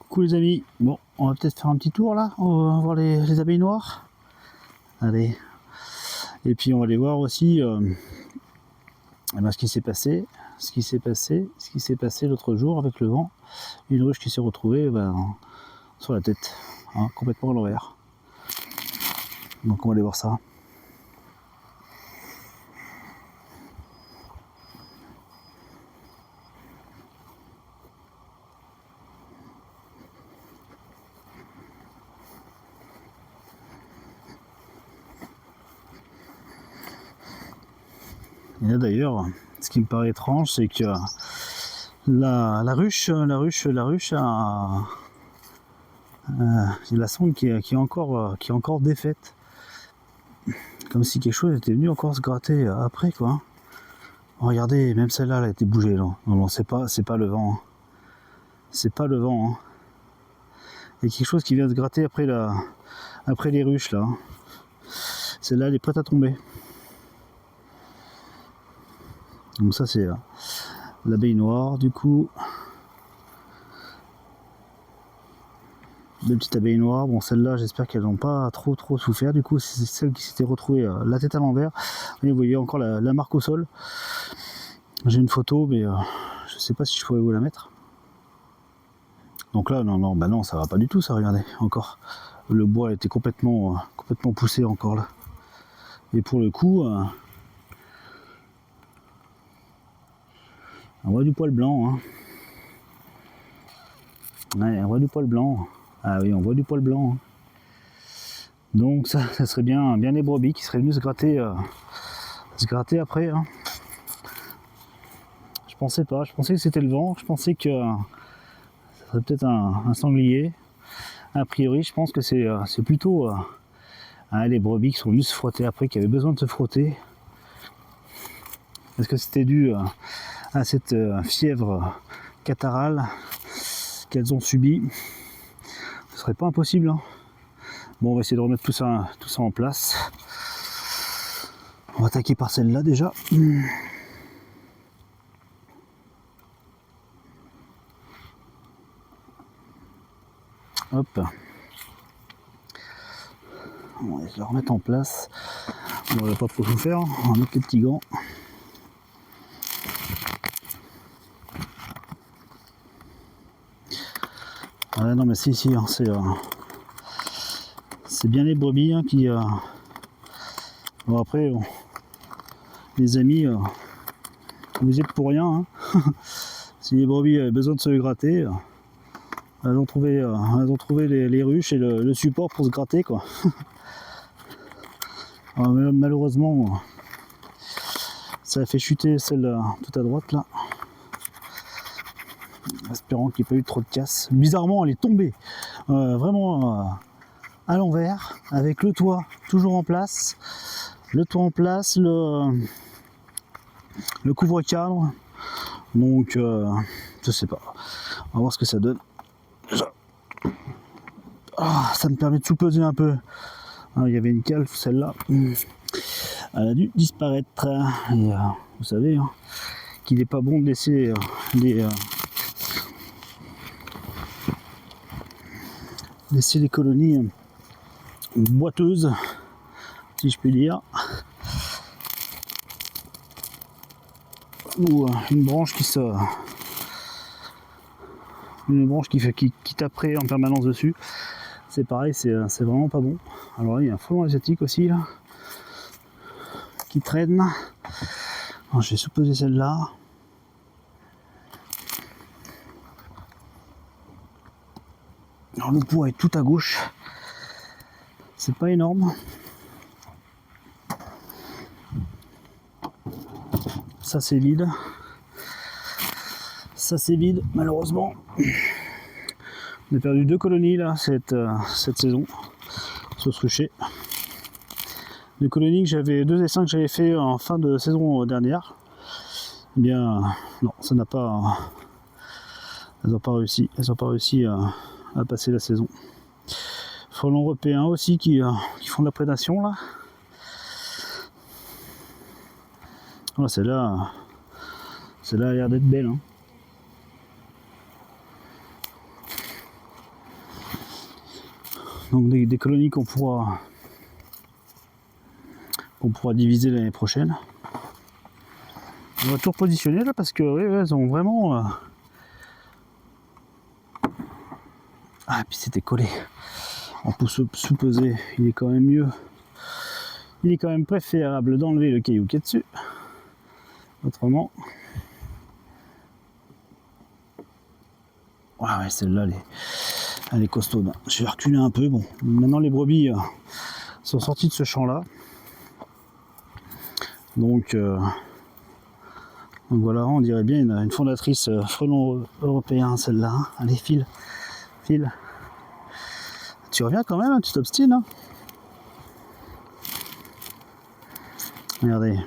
Coucou les amis, bon on va peut-être faire un petit tour là, on va voir les abeilles noires. Allez, et puis on va aller voir aussi ce qui s'est passé, l'autre jour avec le vent. Une ruche qui s'est retrouvée sur la tête, complètement à l'envers. Donc on va aller voir ça. Et là d'ailleurs, ce qui me paraît étrange, c'est que la ruche a la sonde qui est encore défaite. Comme si quelque chose était venu encore se gratter après quoi. Regardez, même celle-là elle a été bougée là. Non, c'est pas le vent. Hein. C'est pas le vent. Hein. Il y a quelque chose qui vient se gratter après les ruches là. Celle-là elle est prête à tomber. Donc ça c'est l'abeille noire du coup. Deux petites abeilles noires. Bon celles-là j'espère qu'elles n'ont pas trop souffert. Du coup c'est celle qui s'était retrouvée la tête à l'envers. Vous voyez encore la marque au sol. J'ai une photo mais je sais pas si je pourrais vous la mettre. Donc là non ça va pas du tout ça, regardez encore. Le bois était complètement poussé encore là. Et pour le coup on voit du poil blanc. Hein. Ouais, on voit du poil blanc. Ah oui, on voit du poil blanc. Hein. Donc ça serait bien les brebis qui seraient venus se gratter après. Hein. Je pensais pas, je pensais que c'était le vent, je pensais que ça serait peut-être un sanglier. A priori, je pense que c'est plutôt les brebis qui sont venues se frotter après, qui avaient besoin de se frotter. Est-ce que c'était dû à cette fièvre catarrhale qu'elles ont subie? Ce serait pas impossible. Hein. Bon, on va essayer de remettre tout ça en place. On va attaquer par celle-là déjà. Hop. On va le remettre en place. On va pas trop tout faire. On va mettre les petits gants. Ouais, non mais si, hein, c'est bien les brebis hein, qui... Bon après, les amis, vous êtes pour rien. Hein. Si les brebis avaient besoin de se gratter, elles ont trouvé les ruches et le support pour se gratter quoi. Alors, malheureusement, ça a fait chuter celle tout à droite là. Espérant qu'il n'y ait pas eu trop de casse. Bizarrement, elle est tombée vraiment à l'envers, avec le toit toujours en place. Le toit en place, le couvre-cadre. Donc, je sais pas. On va voir ce que ça donne. Ça me permet de sous-peser un peu. Il y avait une cale, celle-là. Elle a dû disparaître. Et, vous savez hein, qu'il n'est pas bon de laisser les colonies boiteuses, si je puis dire, ou une branche qui taperait en permanence dessus. C'est pareil, c'est vraiment pas bon. Alors là, il y a un frelon asiatique aussi là qui traîne. Alors, je vais sous-peser celle-là. Alors le poids est tout à gauche. C'est pas énorme. Ça c'est vide. Ça c'est vide malheureusement. On a perdu 2 colonies là cette saison sur ce rucher. 2 colonies que j'avais, 2 essaims que j'avais fait en fin de saison dernière. Eh bien non, ça n'a pas. Elles n'ont pas réussi. Elles n'ont pas réussi à passer la saison. Frelons européens aussi qui font de la prédation là. Voilà, celle-là a l'air d'être belle. Hein. Donc des colonies qu'on pourra diviser l'année prochaine. On va tout repositionner là parce que oui, elles ont vraiment... Ah, et puis c'était collé. En sous-pesé, il est quand même mieux. Il est quand même préférable d'enlever le caillou qui est dessus. Autrement... Ouais, celle-là, elle est costaude. Je vais reculer un peu. Bon, maintenant les brebis sont sorties de ce champ-là. Donc voilà, on dirait bien une fondatrice frelon européen, celle-là. Hein. Allez, file. Tu reviens quand même, hein, tu t'obstines. Hein. Regardez.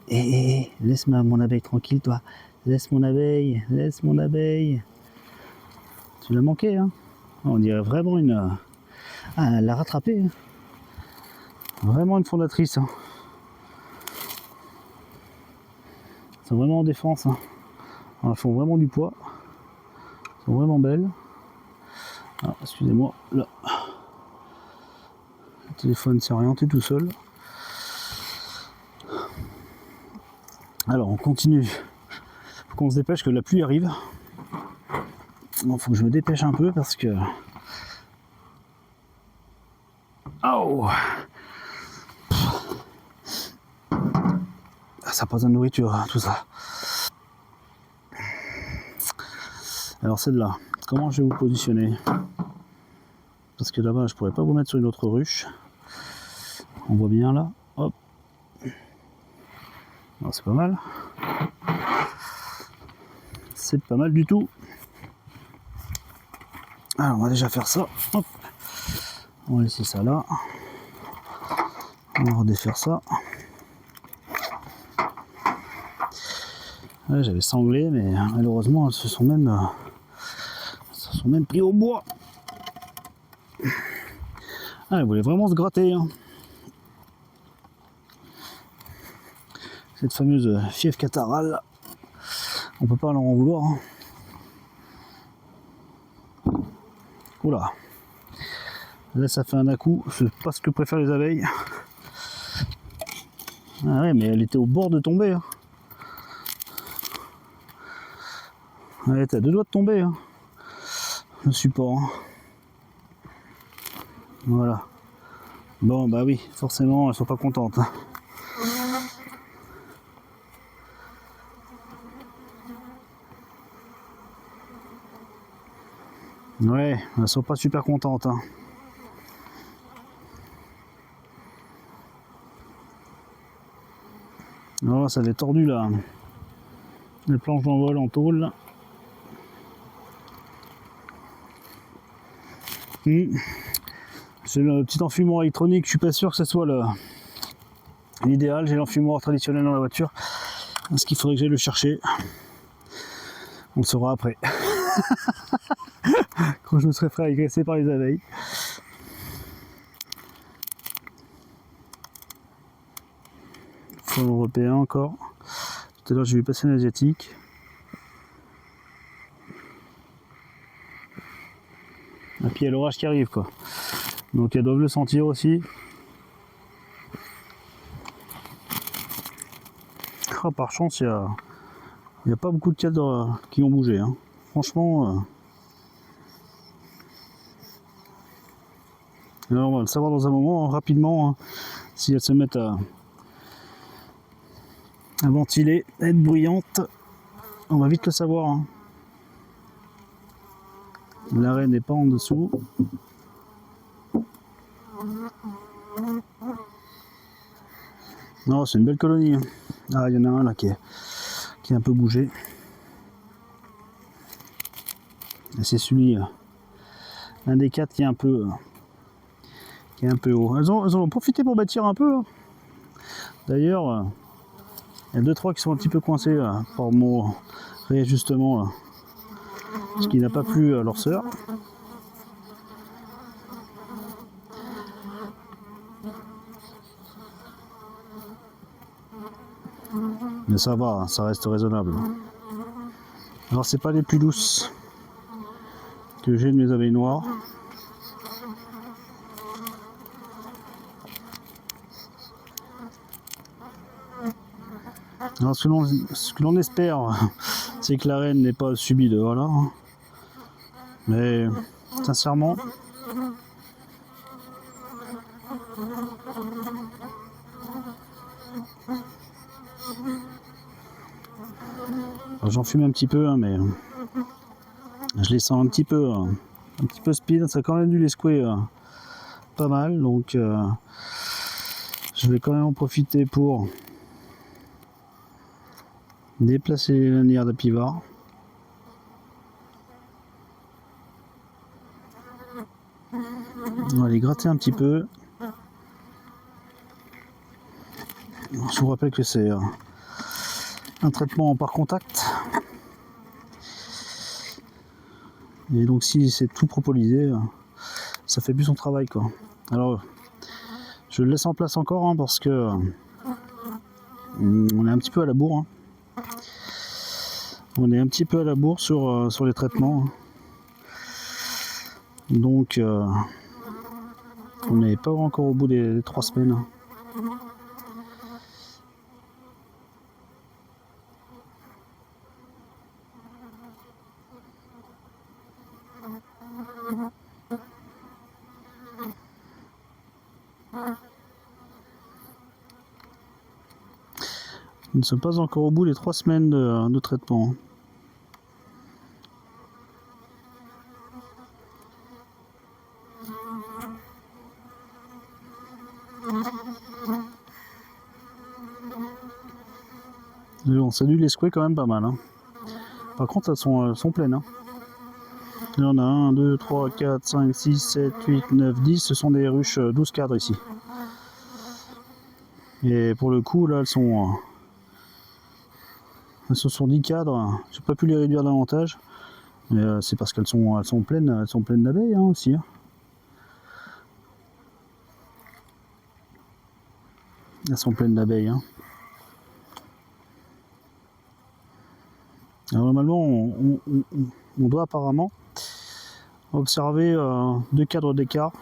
Laisse mon abeille tranquille, toi. Laisse mon abeille. Tu l'as manqué, hein. On dirait vraiment une... Ah, elle l'a rattrapé. Hein. Vraiment une fondatrice. Hein. Elles sont vraiment en défense. Hein. Elles font vraiment du poids. Elles sont vraiment belles. Ah, excusez-moi, là. Le téléphone s'est orienté tout seul. Alors, on continue. Faut qu'on se dépêche que la pluie arrive. Bon, faut que je me dépêche un peu parce que... Oh! Ça passe de nourriture, hein, tout ça. Alors celle-là, comment je vais vous positionner? Parce que là-bas, je pourrais pas vous mettre sur une autre ruche. On voit bien là. Hop. Alors c'est pas mal. C'est pas mal du tout. Alors on va déjà faire ça. Hop. On va laisser ça là. On va redéfaire ça. Ouais, j'avais sanglé, mais malheureusement elles se sont même pris au bois. Ah, elles voulaient vraiment se gratter. Hein. Cette fameuse fièvre catarrhale, on peut pas leur en vouloir. Hein. Oula. Là ça fait un à-coup, c'est pas ce que préfèrent les abeilles. Ah ouais, mais elle était au bord de tomber. Hein. Elle était à 2 doigts de tomber. Hein. Le support. Hein. Voilà. Bon bah oui, forcément elles sont pas contentes. Hein. Ouais, elles sont pas super contentes. Hein. Oh, ça avait tordu là. Les planches d'envol en tôle. Là. C'est le petit enfumoir électronique, je suis pas sûr que ce soit l'idéal. J'ai l'enfumoir traditionnel dans la voiture. Est-ce qu'il faudrait que j'aille le chercher? On le saura après. Quand je me serai fait agresser par les abeilles. Frelon européen encore. Tout à l'heure j'ai vu passer un asiatique. Et puis il y a l'orage qui arrive quoi. Donc elles doivent le sentir aussi. Oh, par chance il n'y a pas beaucoup de cadres qui ont bougé. Hein. Franchement. Alors on va le savoir dans un moment, hein, rapidement, hein, si elles se mettent à ventiler, à être bruyantes, on va vite le savoir. Hein. La reine n'est pas en dessous. Non, c'est une belle colonie. Hein. Ah, il y en a un là qui est un peu bougé. Et c'est celui, un des 4 qui est un peu haut. Elles ont profité pour bâtir un peu. Hein. D'ailleurs, il y a 2-3 qui sont un petit peu coincés là, par mon réajustement. Là. Ce qui n'a pas plu à leur sœur. Mais ça va, ça reste raisonnable. Alors c'est pas les plus douces que j'ai de mes abeilles noires. Alors ce que l'on espère, c'est que la reine n'ait pas subi de voilà. Mais sincèrement, j'en fume un petit peu, hein, mais je les sens un petit peu speed. Ça a quand même dû les secouer pas mal, donc je vais quand même en profiter pour déplacer les lanières d'apivard. On va les gratter un petit peu. Je vous rappelle que c'est un traitement par contact. Et donc si c'est tout propolisé, ça fait plus son travail quoi. Alors je le laisse en place encore hein, parce que on est un petit peu à la bourre. Hein. On est un petit peu à la bourre sur les traitements. Hein. Donc on n'est pas encore au bout des 3 semaines. Hein. Nous ne sommes pas encore au bout des 3 semaines de traitement. Mais bon, ça a dû les secouer quand même pas mal. Hein. Par contre, elles sont pleines. Hein. Il y en a 1, 2, 3, 4, 5, 6, 7, 8, 9, 10. Ce sont des ruches 12 cadres ici. Et pour le coup, là, elles sont sur 10 cadres. J'ai pas pu les réduire davantage. Mais c'est parce qu'elles sont pleines d'abeilles hein, aussi. Hein. Elles sont pleines d'abeilles. Hein. Alors, normalement, on doit apparemment observer 2 cadres d'écart.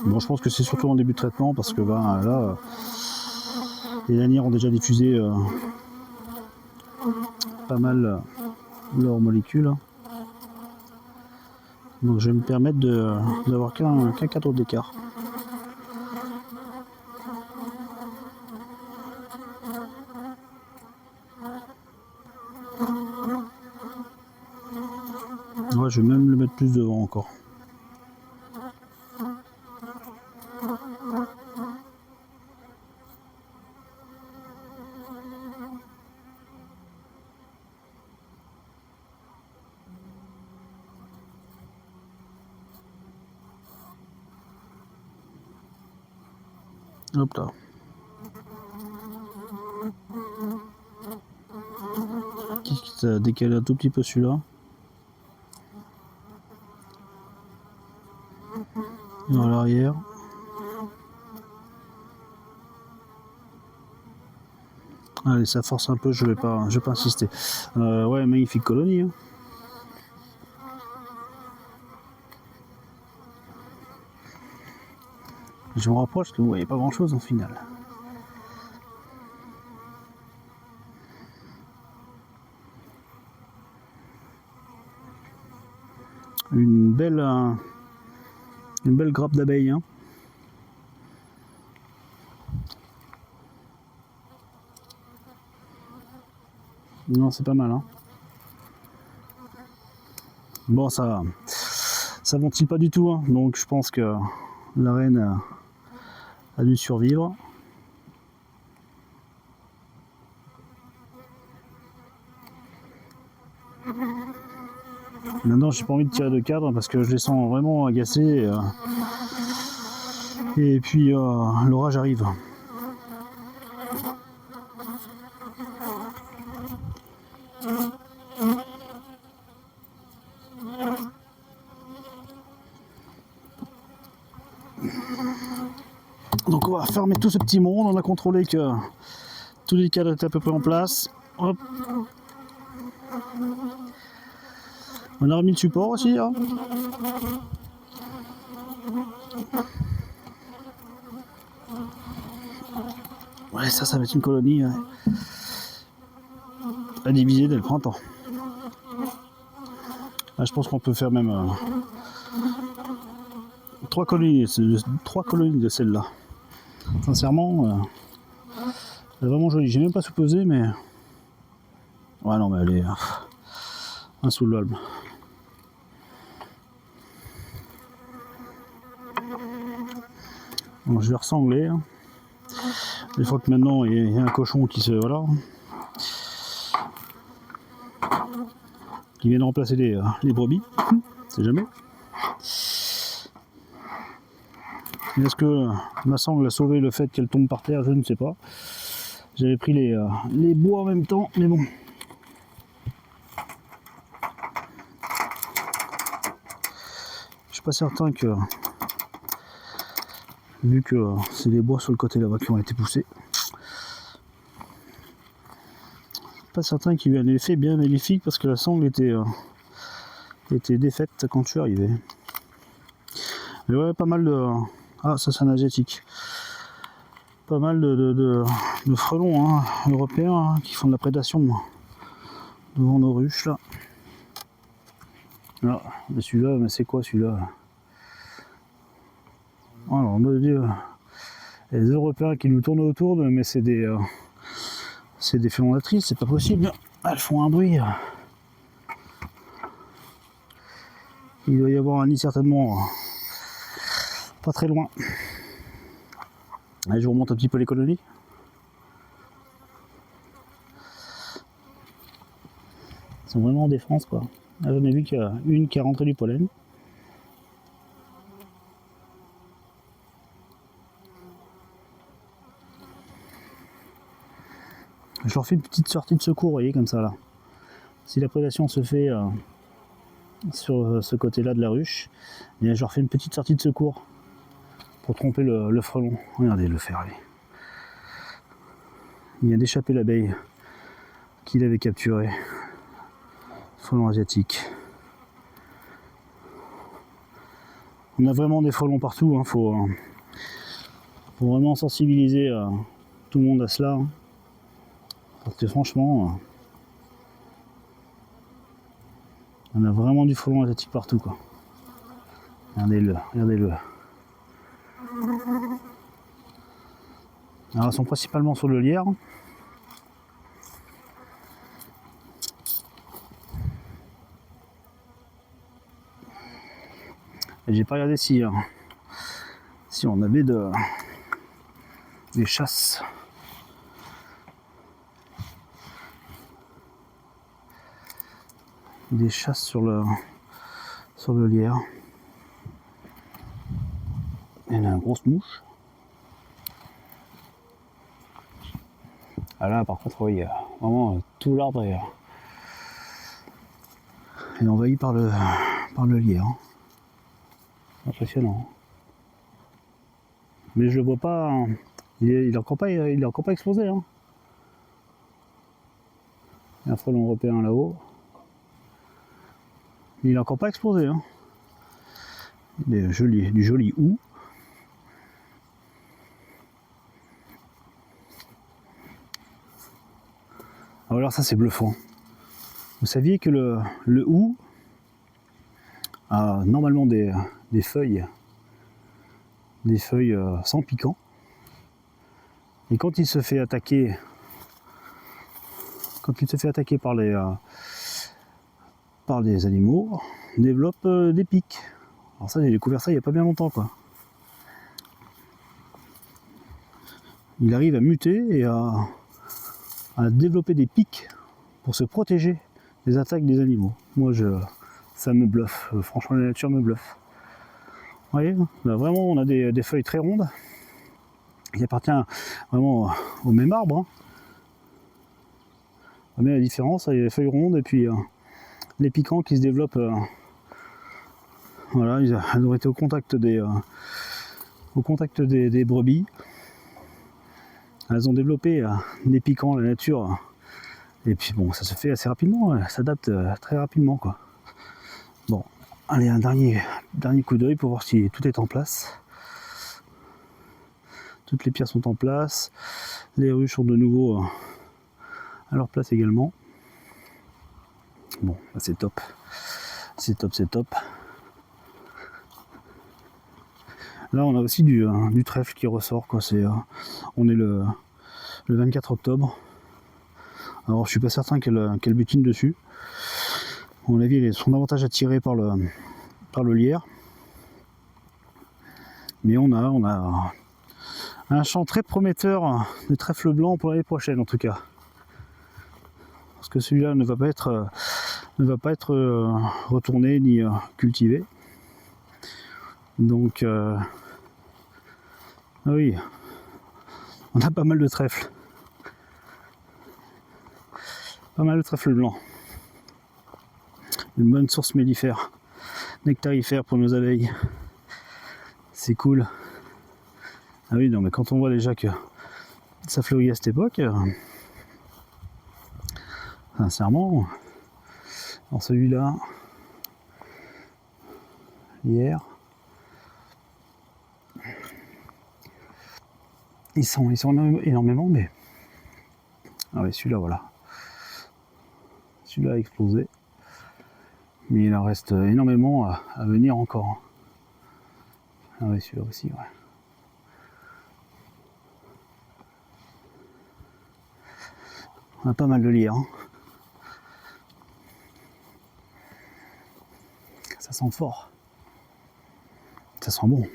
Bon, je pense que c'est surtout en début de traitement parce que ben, là, les lanières ont déjà diffusé pas mal leurs molécules. Donc je vais me permettre d'avoir qu'un cadre d'écart. Ouais, je vais même le mettre plus devant encore. Hop là. Qui t'a décalé un tout petit peu celui-là. Dans l'arrière. Allez, ça force un peu, je vais pas insister. Ouais, magnifique colonie. Hein. Je me rapproche, parce que vous voyez pas grand chose en final. Une belle grappe d'abeilles. Hein. Non, c'est pas mal. Hein. Bon, ça ventile pas du tout. Hein. Donc je pense que la reine a dû survivre. Maintenant, j'ai pas envie de tirer de cadre parce que je les sens vraiment agacés. Et puis, l'orage arrive. Donc, on va fermer tout ce petit monde. On a contrôlé que tous les cadres étaient à peu près en place. Hop. On a remis le support aussi, hein. Ouais, ça va être une colonie à diviser dès le printemps. Là, je pense qu'on peut faire même 3 colonies de celle-là. Sincèrement, elle est vraiment jolie. J'ai même pas sous-pesé, mais ouais, non, mais elle est insoulevable. Bon, je vais ressangler. Hein. Une fois que maintenant il y a un cochon qui se. Voilà. Qui vient de remplacer les brebis. C'est jamais. Est-ce que ma sangle a sauvé le fait qu'elle tombe par terre? Je ne sais pas. J'avais pris les bois en même temps, mais bon. Je suis pas certain que, vu que c'est les bois sur le côté là-bas qui ont été poussés, pas certain qu'il y ait eu un effet bien bénéfique parce que la sangle était défaite quand je suis arrivé. Mais ouais, pas mal de. Ah, ça c'est un asiatique. Pas mal de frelons hein, européens hein, qui font de la prédation devant nos ruches là. Ah, mais celui-là, mais c'est quoi celui-là? Alors, mon Dieu, les Européens qui nous tournent autour, mais c'est des fécondatrices, c'est pas possible. Elles font un bruit. Il doit y avoir un nid certainement pas très loin. Allez, je vous remonte un petit peu les colonies. Ils sont vraiment en défense quoi. Là, j'en ai vu qu'il y a une qui a rentré du pollen. Je leur fais une petite sortie de secours, vous voyez, comme ça là. Si la prédation se fait sur ce côté-là de la ruche, et je leur fais une petite sortie de secours pour tromper le frelon. Regardez le faire, allez. Il vient d'échapper l'abeille qu'il avait capturée. Frelon asiatique. On a vraiment des frelons partout, hein. Faut vraiment sensibiliser tout le monde à cela. Hein. Parce que franchement, on a vraiment du frelon asiatique partout quoi. Regardez-le, regardez-le. Alors ils sont principalement sur le lierre. Et j'ai pas regardé si on avait des chasses. Des chasses sur le lierre. Il y a une grosse mouche. Ah là par contre oui, vraiment tout l'arbre est envahi par le lierre. Impressionnant. Mais je le vois pas. Il est encore pas explosé. Hein. Il y a un frelon européen là-haut. Il n'a encore pas explosé. Hein. Il est joli, du joli hou. Alors ça c'est bluffant. Vous saviez que le hou a normalement des feuilles sans piquant. Et quand il se fait attaquer par les animaux, il développe des pics. Alors ça j'ai découvert ça il n'y a pas bien longtemps quoi. Il arrive à muter et à développer des pics pour se protéger des attaques des animaux. Moi ça me bluffe, franchement la nature me bluffe. Vous voyez, là, vraiment on a des feuilles très rondes qui appartiennent vraiment au même arbre. Hein. On voit bien la différence, il y a les feuilles rondes et puis les piquants qui se développent. Voilà, ils ont été au contact des brebis. Elles ont développé des piquants, la nature Et puis bon, ça se fait assez rapidement, ça s'adapte très rapidement quoi. Bon, allez, un dernier coup d'œil pour voir si tout est en place. Toutes les pierres sont en place, les ruches sont de nouveau à leur place également. Bon, bah c'est top. C'est top, c'est top. Là, on a aussi du trèfle qui ressort, quoi. On est le 24 octobre. Alors, je suis pas certain qu'elle butine dessus. À mon avis, elles sont davantage attirées par le lierre. Mais on a un champ très prometteur de trèfle blanc pour l'année prochaine, en tout cas. Parce que celui-là ne va pas être retourné ni cultivé. Donc, ah oui, on a pas mal de trèfle. Pas mal de trèfle blanc. Une bonne source mellifère, nectarifère pour nos abeilles. C'est cool. Ah oui, non, mais quand on voit déjà que ça fleurit à cette époque, sincèrement, dans celui-là, hier, ils sont énormément, mais ah oui, celui-là, voilà. Celui-là a explosé. Mais il en reste énormément à venir encore. Ah oui, celui-là aussi, ouais. On a pas mal de lierre. Hein. Ça sent fort. Ça sent bon.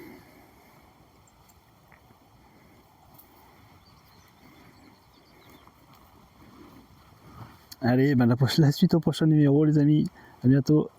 Allez, ben la suite au prochain numéro, les amis. À bientôt.